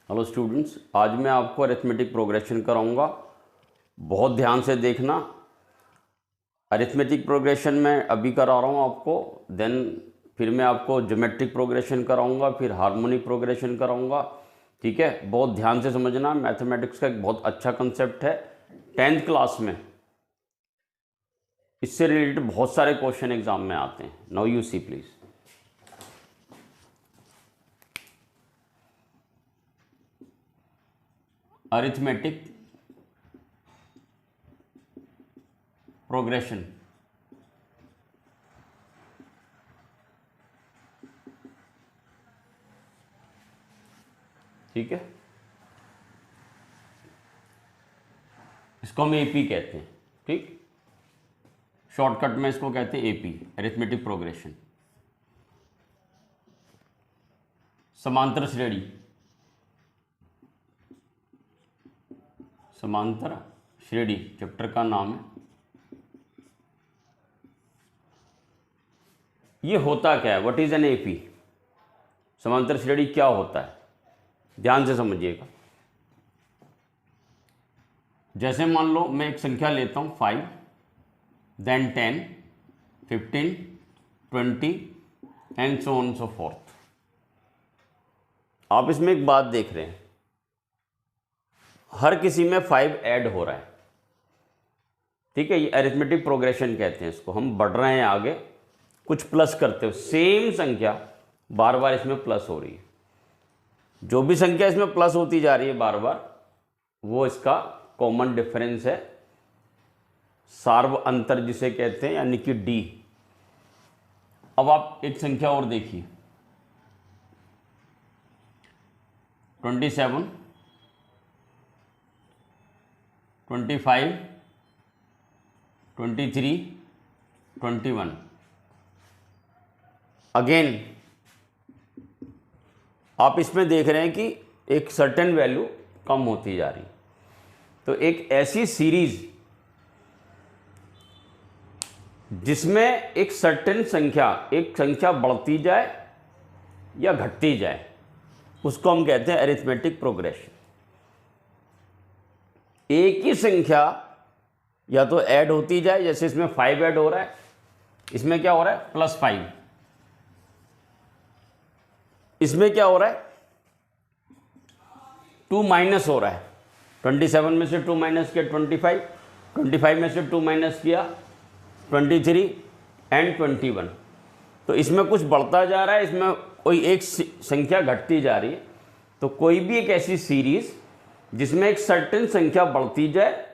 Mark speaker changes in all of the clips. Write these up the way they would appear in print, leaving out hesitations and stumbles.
Speaker 1: Hello students, आज मैं आपको अरिथमेटिक प्रोग्रेशन कराऊंगा। बहुत ध्यान से देखना। अरिथमेटिक प्रोग्रेशन मैं अभी करा रहा हूँ आपको, देन फिर मैं आपको ज्योमेट्रिक प्रोग्रेशन कराऊंगा, फिर हार्मोनिक प्रोग्रेशन कराऊंगा। ठीक है, बहुत ध्यान से समझना। मैथमेटिक्स का एक बहुत अच्छा कंसेप्ट है। 10th क्लास में इससे रिलेटेड बहुत सारे क्वेश्चन एग्जाम में आते हैं। Now you see please. Arithmetic progression. ठीक है, इसको हम एपी कहते हैं। ठीक, शॉर्टकट में इसको कहते हैं एपी, अरिथमेटिक प्रोग्रेशन। समांतर श्रेणी, समांतर श्रेणी चैप्टर का नाम है। ये होता क्या है? What is an AP? समांतर श्रेणी क्या होता है? ध्यान से समझिएगा। जैसे मान लो मैं एक संख्या लेता हूं 5, then 10, 15, 20 and so on so forth. आप इसमें एक बात देख रहे हैं, हर किसी में 5 ऐड हो रहा है। ठीक है, ये अरिथमेटिक प्रोग्रेशन कहते हैं इसको। हम बढ़ रहे हैं आगे, कुछ प्लस करते हो, सेम संख्या बार बार इसमें प्लस हो रही है। जो भी संख्या इसमें प्लस होती जा रही है बार बार, वो इसका कॉमन डिफरेंस है, सार्व अंतर जिसे कहते हैं, यानी कि डी। अब आप एक संख्या और देखिए, 27, 25, 23, 21। अगेन आप इसमें देख रहे हैं कि एक सर्टेन वैल्यू कम होती जा रही। तो एक ऐसी सीरीज जिसमें एक सर्टेन संख्या, एक संख्या बढ़ती जाए या घटती जाए, उसको हम कहते हैं अरिथमेटिक प्रोग्रेशन। एक ही संख्या या तो ऐड होती जाए, जैसे इसमें 5 ऐड हो रहा है, इसमें क्या हो रहा है? +5। इसमें क्या हो रहा है? 2 माइनस हो रहा है। 27 में से 2 माइनस किया 25, 25 में से 2 माइनस किया 23 एंड 21। तो इसमें कुछ बढ़ता जा रहा है, इसमें कोई एक संख्या घटती जा रही है। तो कोई भी एक ऐसी सीरीज जिसमें एक सर्टेन संख्या बढ़ती जाए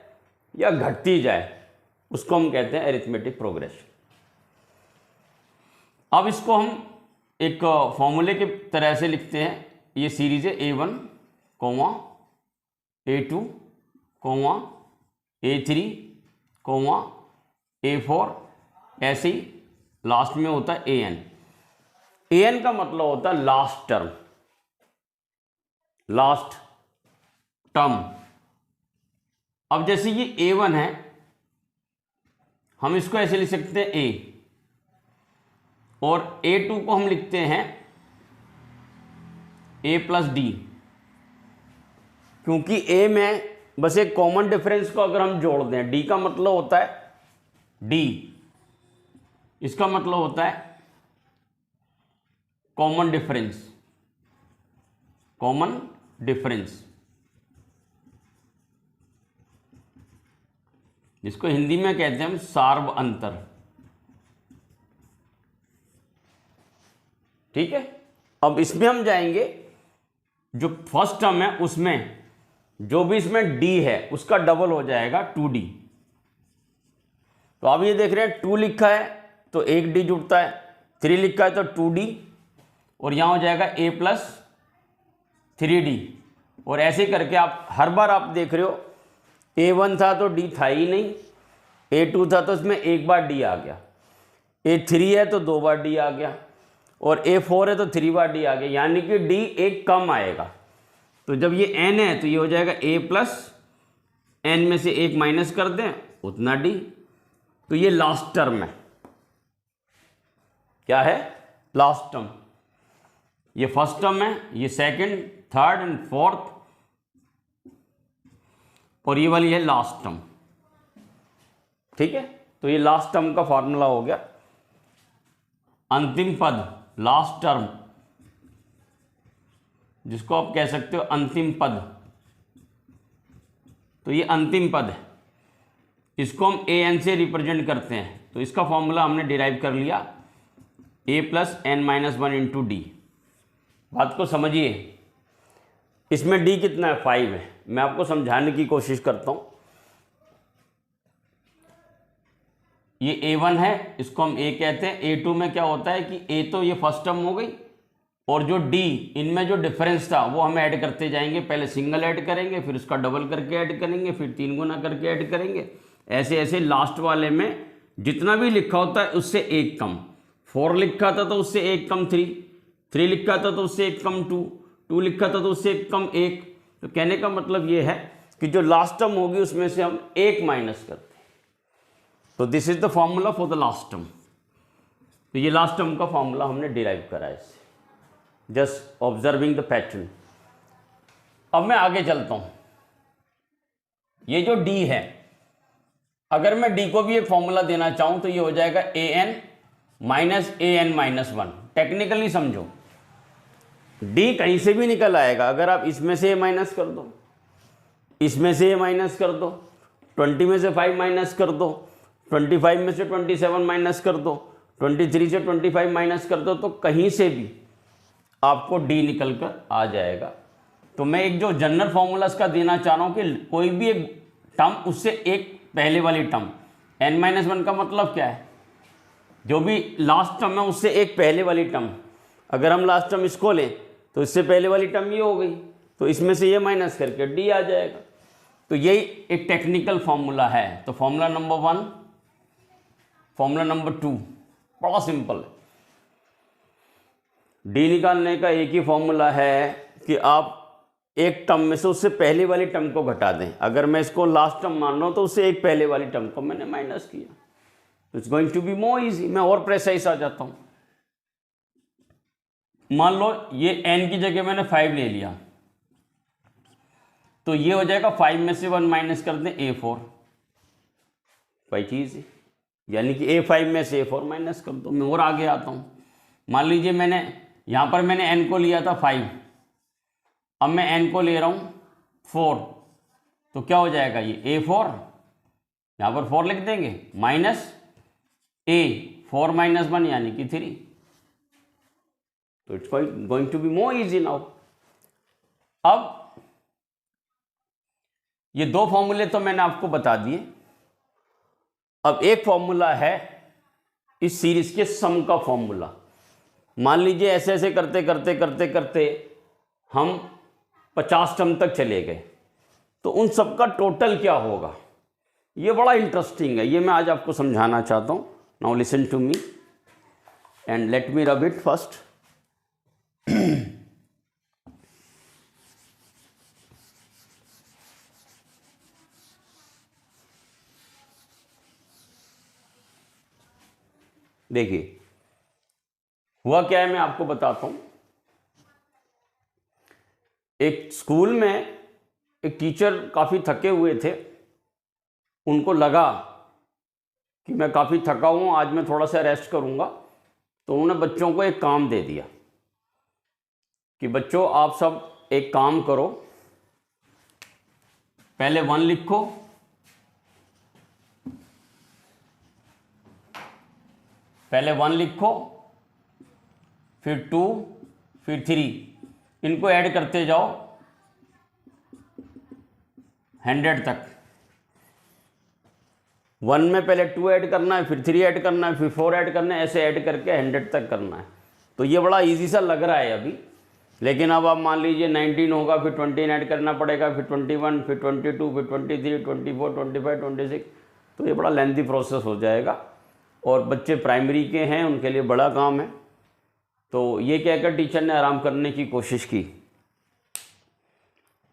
Speaker 1: या घटती जाए, उसको हम कहते हैं अरिथमेटिक प्रोग्रेशन। अब इसको हम एक फॉर्मूले के तरह से लिखते हैं। ये सीरीज है A1, A2, A3, A4, ऐसे ही लास्ट में होता है AN। AN का मतलब होता है लास्ट टर्म, लास्ट टर्म। अब जैसे ये A1 है, हम इसको ऐसे लिख सकते हैं A, और A2 को हम लिखते हैं A+D, क्योंकि A में बस एक कॉमन डिफरेंस को अगर हम जोड़ दें, D का मतलब होता है D, इसका मतलब होता है कॉमन डिफरेंस, कॉमन डिफरेंस, जिसको हिंदी में कहते हैं हम सार्व अंतर। ठीक है, अब इसमें हम जाएंगे, जो फर्स्ट टर्म है उसमें जो भी इसमें D है उसका डबल हो जाएगा 2D। तो आप ये देख रहे हैं 2 लिखा है तो एक D जुड़ता है, 3 लिखा है तो 2D, और यहां हो जाएगा A+3D। और ऐसे करके आप हर बार आप देख रहे हो, A1 था तो D था ही नहीं, A2 था तो इसमें एक बार D आ गया, A3 है तो 2 बार D आ गया, और A4 है तो 3 बार D आ गया, यानी कि D एक कम आएगा। तो जब ये n है तो ये हो जाएगा A+n में से एक माइनस कर दें उतना D। तो ये लास्ट टर्म है। क्या है? Last term. ये फर्स्ट टर्म है, ये सेकंड, थर्ड एंड फोर्थ, और ये वाली है लास्ट टर्म। ठीक है, तो ये लास्ट टर्म का फॉर्मूला हो गया। अंतिम पद, लास्ट टर्म, जिसको आप कह सकते हो अंतिम पद, तो ये अंतिम पद है, इसको हम ए एन से रिप्रेजेंट करते हैं। तो इसका फॉर्मूला हमने डिराइव कर लिया, a plus N minus one into D. बात को समझिए, इसमें d कितना है, 5 है। मैं आपको समझाने की कोशिश करता हूँ। ये a1 है, इसको हम a कहते हैं। a2 में क्या होता है कि a तो ये फर्स्ट टर्म हो गई, और जो d, इनमें जो डिफरेंस था वो हम ऐड करते जाएंगे। पहले सिंगल ऐड करेंगे, फिर उसका डबल करके ऐड करेंगे, फिर 3 गुना करके ऐड करेंगे। ऐसे ऐसे लास्ट वाले में जितना भी लिखा होता है उससे एक कम। 4 लिखा था तो उससे एक कम 3 लिखा था तो उससे एक कम 2 लिखा था तो उससे एक कम 1। तो कहने का मतलब ये है कि जो लास्ट टर्म होगी उसमें से हम 1 माइनस करते हैं। तो this is the formula for the last term. तो ये लास्ट टर्म का फॉर्मूला हमने डिराइव करा है इससे, जस्ट ऑब्जर्विंग द पैटर्न। अब मैं आगे चलता हूं। ये जो d है, अगर मैं d को भी एक फॉर्मूला देना चाहूं तो ये हो जाएगा an minus an minus 1। Technically समझो, d कहीं से भी निकल आएगा। अगर आप इसमें से a माइनस कर दो, इसमें से a माइनस कर दो, 20 में से 5 माइनस कर दो, 25 में से 27 माइनस कर दो, 23 से 25 माइनस कर दो, तो कहीं से भी आपको d निकल कर आ जाएगा। तो मैं एक जो जनरल फॉर्मूला इसका देना चाह रहा हूँ कि कोई भी एक टर्म, उससे एक पहले वाली टर्म, n माइनस 1 का मतलब क्या है, जो भी लास्ट टर्म है उससे एक पहले वाली टर्म। अगर हम लास्ट टर्म इसको लें तो इससे पहले वाली टर्म ये हो गई, तो इसमें से ये माइनस करके d आ जाएगा। तो यही एक टेक्निकल फॉर्मूला है। तो फॉर्मूला नंबर 1, फॉर्मूला नंबर 2 बड़ा सिंपल है। d निकालने का एक ही फॉर्मूला है कि आप एक टर्म में से उससे पहले वाली टर्म को घटा दें। अगर मैं इसको लास्ट टर्म मान रहा हूं तो उससे एक पहले वाली टर्म को मैंने माइनस किया, तो it's going to be more easy. मैं और प्रेसाइज आ जाता हूं। मान लो ये n की जगह मैंने 5 ले लिया, तो ये हो जाएगा 5 में से 1 माइनस कर दें a4, वही चीज है। यानी कि a5 में से a4 माइनस कर दो। मैं और आगे आता हूं। मान लीजिए मैंने यहां पर मैंने n को लिया था 5, अब मैं n को ले रहा हूं 4, तो क्या हो जाएगा, ये a4, यहां पर 4 लिख देंगे, माइनस a 4 माइनस 1 यानी कि 3। तो it's going to be more easy now. अब ये दो फॉर्मूले तो मैंने आपको बता दिए। अब एक फॉर्मूला है इस सीरीज के सम का फॉर्मूला। मान लीजिए ऐसे ऐसे करते करते करते करते हम 50 टर्म तक चले गए, तो उन सब का टोटल क्या होगा, ये बड़ा इंटरेस्टिंग है। ये मैं आज आपको समझाना चाहता हूं। Now listen to me and let me rub it first. देखिए हुआ क्या है, मैं आपको बताता हूं। एक स्कूल में एक टीचर काफ़ी थके हुए थे। उनको लगा कि मैं काफ़ी थका हूं, आज मैं थोड़ा सा रेस्ट करूंगा। तो उन्होंने बच्चों को एक काम दे दिया कि बच्चों आप सब एक काम करो, पहले 1 लिखो, पहले 1 लिखो, फिर 2, फिर 3, इनको ऐड करते जाओ 100 तक। 1 में पहले 2 ऐड करना है, फिर 3 ऐड करना है, फिर 4 ऐड करना है, ऐसे ऐड करके 100 तक करना है। तो ये बड़ा इजी सा लग रहा है अभी, लेकिन अब आप मान लीजिए 19 होगा, फिर 20 ऐड करना पड़ेगा, फिर 21, फिर 22, फिर 23, 24, 25, 26। तो ये बड़ा लेंथी प्रोसेस हो जाएगा, और बच्चे प्राइमरी के हैं, उनके लिए बड़ा काम है। तो ये कहकर टीचर ने आराम करने की कोशिश की,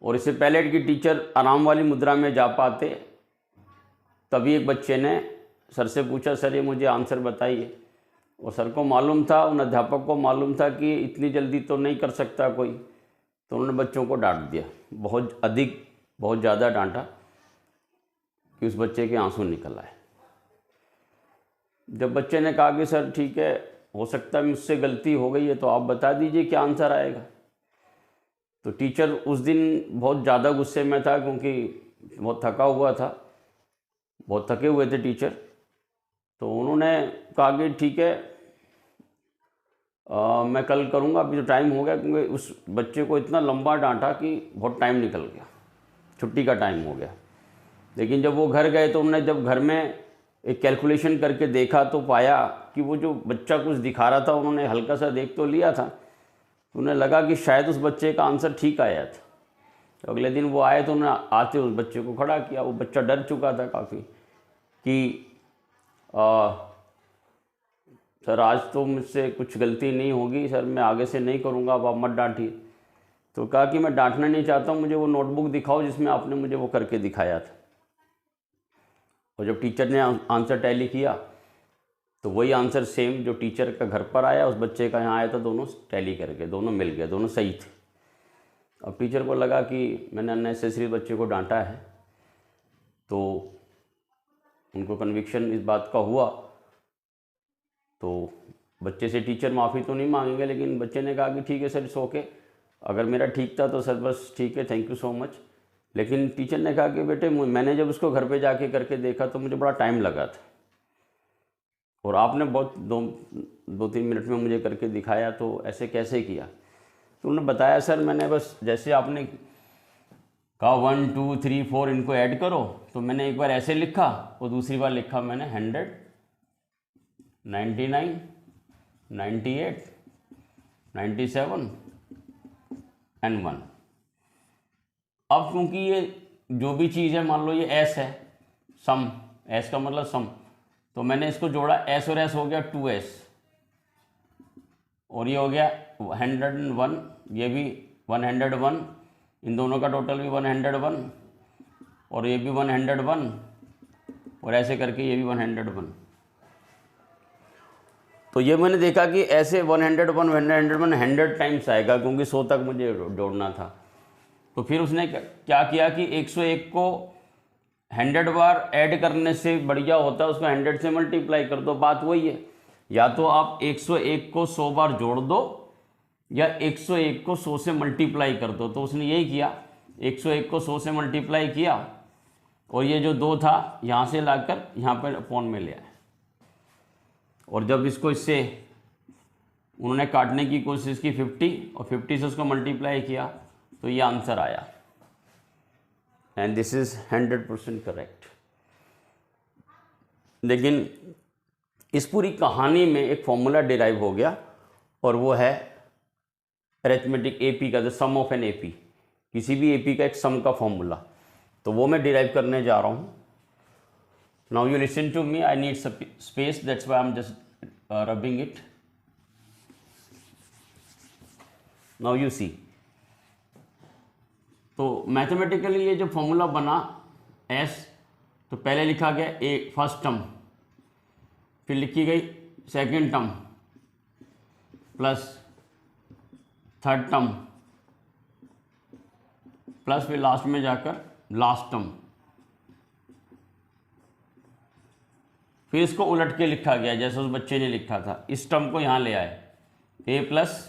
Speaker 1: और इससे पहले कि टीचर आराम वाली मुद्रा में जा पाते, तभी एक बच्चे ने सर से पूछा, सर ये मुझे आंसर बताइए। और सर को मालूम था, उन अध्यापक को मालूम था कि इतनी जल्दी तो नहीं कर सकता कोई, तो उन्होंने बच्चों को डांट दिया, बहुत ज़्यादा डांटा कि उस बच्चे के आंसू निकल आए। जब बच्चे ने कहा कि सर ठीक है, हो सकता है मुझसे गलती हो गई है, तो आप बता दीजिए क्या आंसर आएगा। तो टीचर उस दिन बहुत ज़्यादा गुस्से में था, क्योंकि बहुत थका हुआ था, बहुत थके हुए थे टीचर। तो उन्होंने कहा कि ठीक है, मैं कल करूँगा, अभी तो टाइम हो गया, क्योंकि उस बच्चे को इतना लंबा डांटा कि बहुत टाइम निकल गया, छुट्टी का टाइम हो गया। लेकिन जब वो घर गए तो उन्होंने जब घर में एक कैलकुलेशन करके देखा तो पाया कि वो जो बच्चा कुछ दिखा रहा था, उन्होंने हल्का सा देख तो लिया था, उन्हें लगा कि शायद उस बच्चे का आंसर ठीक आया था। तो अगले दिन वो आए तो उन्होंने आते उस बच्चे को खड़ा किया। वो बच्चा डर चुका था काफ़ी कि सर आज तो मुझसे कुछ गलती नहीं होगी, सर मैं आगे से नहीं करूँगा, अब आप मत डांटिए। तो कहा कि मैं डांटना नहीं चाहता हूँ, मुझे वो नोटबुक दिखाओ जिसमें आपने मुझे वो करके दिखाया था। और जब टीचर ने आंसर टैली किया तो वही आंसर सेम जो टीचर का घर पर आया उस बच्चे का यहाँ आया था, दोनों टैली करके दोनों मिल गए, दोनों सही थे। अब टीचर को लगा कि मैंने अननेसेसरी बच्चे को डांटा है, तो उनको कन्विक्शन इस बात का हुआ। तो बच्चे से टीचर माफ़ी तो नहीं मांगेंगे, लेकिन बच्चे ने कहा कि ठीक है सर, इट्स ओके, अगर मेरा ठीक था तो सर बस ठीक है, थैंक यू सो मच। लेकिन टीचर ने कहा कि बेटे मैंने जब उसको घर पे जाके करके देखा तो मुझे बड़ा टाइम लगा था, और आपने बहुत 2-3 मिनट में मुझे करके दिखाया, तो ऐसे कैसे किया। तो उन्होंने बताया सर मैंने बस जैसे आपने कहा 1 2 3 4 इनको ऐड करो, तो मैंने एक बार ऐसे लिखा और दूसरी बार लिखा मैंने 100 99 98 97 एंड 1। अब क्योंकि ये जो भी चीज़ है, मान लो ये एस है, सम, एस का मतलब सम, तो मैंने इसको जोड़ा, एस और एस हो गया 2s, और ये हो गया 101, ये भी 101, इन दोनों का टोटल भी 101, और ये भी 101, और ऐसे करके ये भी 101। तो ये मैंने देखा कि ऐसे 101 100 टाइम्स आएगा, क्योंकि 100 तक मुझे जोड़ना था। तो फिर उसने क्या किया कि 101 को 100 बार ऐड करने से बढ़िया होता है उसको 100 से मल्टीप्लाई कर दो। बात वही है, या तो आप 101 को 100 बार जोड़ दो, या 101 को 100 से मल्टीप्लाई कर दो। तो उसने यही किया, 101 को 100 से मल्टीप्लाई किया, और ये जो 2 था यहाँ से लाकर यहाँ पर अपॉन में ले आए, और जब इसको इससे उन्होंने काटने की कोशिश की 50, और 50 से उसको मल्टीप्लाई किया, तो ये आंसर आया, एंड दिस इज 100% करेक्ट। लेकिन इस पूरी कहानी में एक फॉर्मूला डिराइव हो गया, और वो है अरिथमेटिक एपी का, the sum of an AP, किसी भी एपी का एक सम का फॉर्मूला, तो वो मैं डिराइव करने जा रहा हूँ। Now you listen to me, I need space, that's why I am just rubbing it. Now you see, तो मैथमेटिकली ये जो फॉर्मूला बना एस, तो पहले लिखा गया ए फर्स्ट टर्म, फिर लिखी गई second term plus third term, plus फिर लास्ट में जाकर लास्ट टर्म, फिर इसको उलट के लिखा गया जैसे उस बच्चे ने लिखा था। इस टर्म को यहाँ ले आए, ए प्लस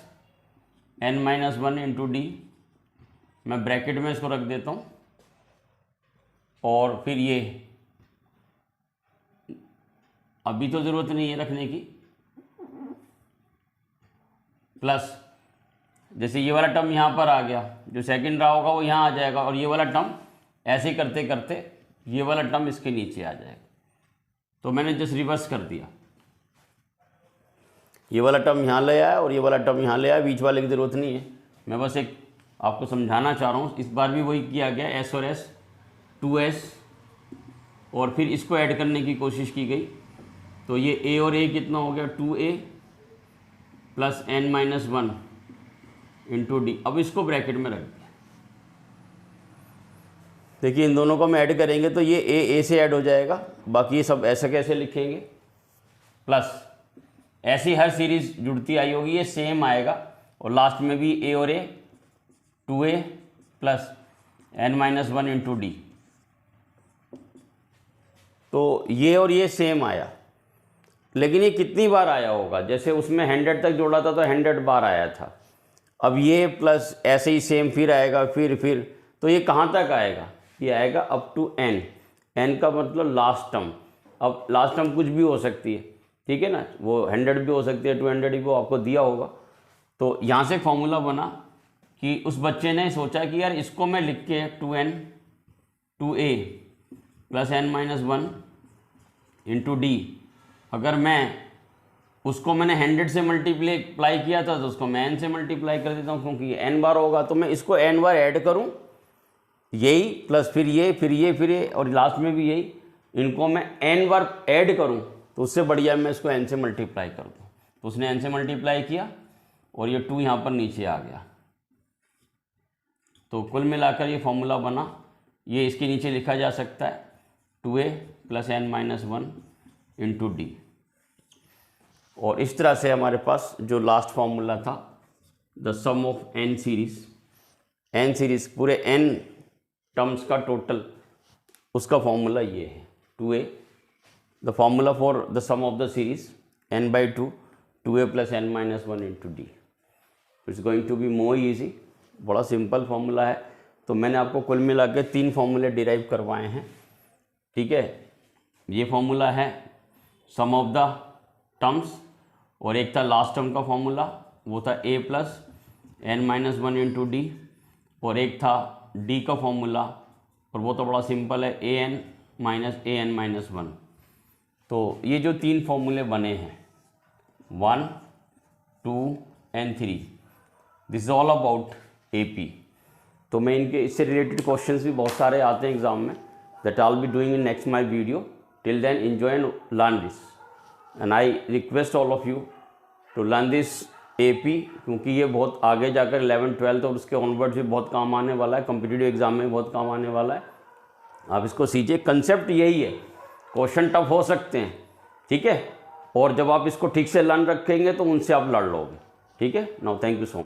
Speaker 1: n-1 इंटू डी, मैं ब्रैकेट में इसको रख देता हूँ, और फिर ये अभी तो ज़रूरत नहीं है रखने की, प्लस जैसे ये वाला टर्म यहाँ पर आ गया, जो सेकंड रहा होगा वो यहाँ आ जाएगा, और ये वाला टर्म ऐसे करते करते ये वाला टर्म इसके नीचे आ जाएगा। तो मैंने जस्ट रिवर्स कर दिया, ये वाला टर्म यहाँ ले आया और ये वाला टर्म यहाँ ले आया, बीच वाले की ज़रूरत नहीं है, मैं बस एक आपको समझाना चाह रहा हूँ। इस बार भी वही किया गया, एस और एस 2s, और फिर इसको ऐड करने की कोशिश की गई, तो ये a और a कितना हो गया 2a plus n-1 into D. अब इसको ब्रैकेट में रख दिया, देखिए इन दोनों को हम ऐड करेंगे तो ये a से ऐड हो जाएगा, बाकी ये सब ऐसा कैसे लिखेंगे, प्लस ऐसी हर सीरीज जुड़ती आई होगी, ये सेम आएगा। और लास्ट में भी ए और ए 2a plus n-1 into D, तो ये और ये सेम आया। लेकिन ये कितनी बार आया होगा, जैसे उसमें 100 तक जोड़ा था तो 100 बार आया था। अब ये प्लस ऐसे ही सेम फिर आएगा, फिर तो ये कहाँ तक आएगा, ये आएगा अप टू n। n का मतलब लास्ट टर्म। अब लास्ट टर्म कुछ भी हो सकती है, ठीक है ना, वो 100 भी हो सकती है, 200 भी, वो आपको दिया होगा। तो यहाँ से फॉर्मूला बना कि उस बच्चे ने सोचा कि यार इसको मैं लिख के 2a plus n-1 into D, अगर मैं उसको मैंने 100 से मल्टीप्लाई किया था तो उसको मैं n से मल्टीप्लाई कर देता हूँ, क्योंकि n बार होगा तो मैं इसको n बार ऐड करूँ, यही प्लस फिर ये और लास्ट में भी यही, इनको मैं n बार ऐड करूँ तो उससे बढ़िया मैं इसको n से मल्टीप्लाई कर दूँ। तो उसने n से मल्टीप्लाई किया और ये 2 यहाँ पर नीचे आ गया। तो कुल मिलाकर ये फॉर्मूला बना, ये इसके नीचे लिखा जा सकता है 2a plus n-1 into D. और इस तरह से हमारे पास जो लास्ट फॉर्मूला था, the sum of n series पूरे n टर्म्स का टोटल, उसका फॉर्मूला ये है 2a, the formula for the sum of the series n/2 2a plus n-1 into डी। It's going to be more easy, बड़ा simple formula है। तो मैंने आपको कुल मिला के 3 फॉर्मूले डिराइव करवाए हैं, ठीक है। ये फॉर्मूला है सम ऑफ द टर्म्स, और एक था लास्ट टर्म का फॉर्मूला, वो था a plus n-1 into D, और एक था d का फॉर्मूला, और वो तो बड़ा सिंपल है an माइनस an-1। तो ये जो 3 फॉर्मूले बने हैं 1, 2 and 3, this is all about AP। तो मैं इनके इससे रिलेटेड क्वेश्चंस भी बहुत सारे आते हैं एग्जाम में, that I will be doing in next my video. Till then enjoy and learn this, and I request all of you to learn this AP, क्योंकि ये बहुत आगे जाकर 11, 12 और उसके ऑनवर्ड्स भी बहुत काम आने वाला है, कॉम्पिटिटिव एग्जाम में बहुत काम आने वाला है। आप इसको सीखिए, कंसेप्ट यही है, क्वेश्चन टफ हो सकते हैं, ठीक है, और जब आप इसको ठीक से लर्न रखेंगे तो उनसे आप लड़ लोगे, ठीक है। Now thank you so much.